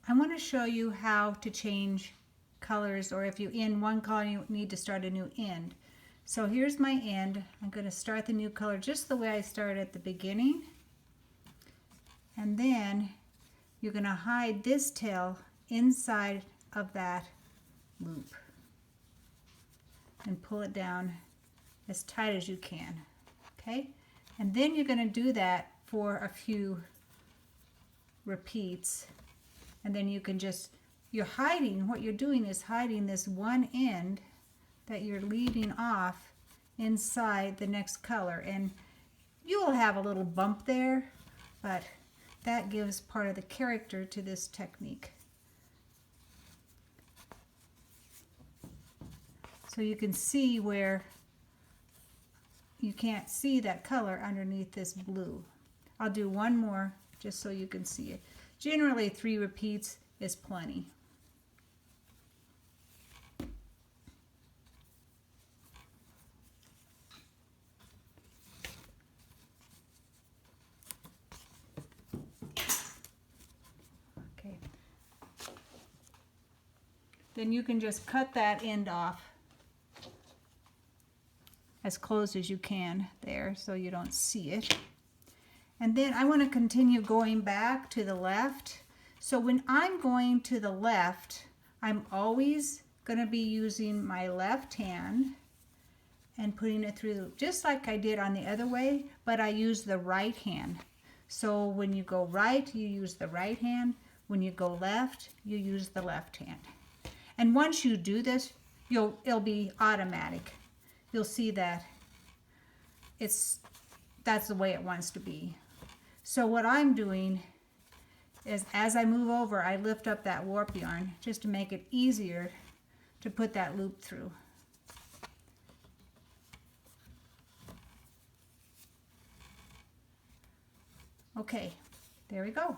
I want to show you how to change colors, or if you end one color you need to start a new end. So here's my end. I'm going to start the new color just the way I started at the beginning, and then you're going to hide this tail inside of that loop and pull it down as tight as you can. Okay, and then you're going to do that for a few repeats, and then you can just, you're hiding, what you're doing is hiding this one end that you're leaving off inside the next color, and you'll have a little bump there, but that gives part of the character to this technique. So you can see where you can't see that color underneath this blue. I'll do one more just so you can see it. Generally 3 repeats is plenty. Okay. Then you can just cut that end off as close as you can there so you don't see it. And then I want to continue going back to the left. So when I'm going to the left, I'm always going to be using my left hand and putting it through just like I did on the other way, but I use the right hand. So when you go right, you use the right hand. When you go left, you use the left hand. And once you do this, it'll be automatic. You'll see that that's the way it wants to be. So what I'm doing is, as I move over, I lift up that warp yarn just to make it easier to put that loop through. Okay, there we go.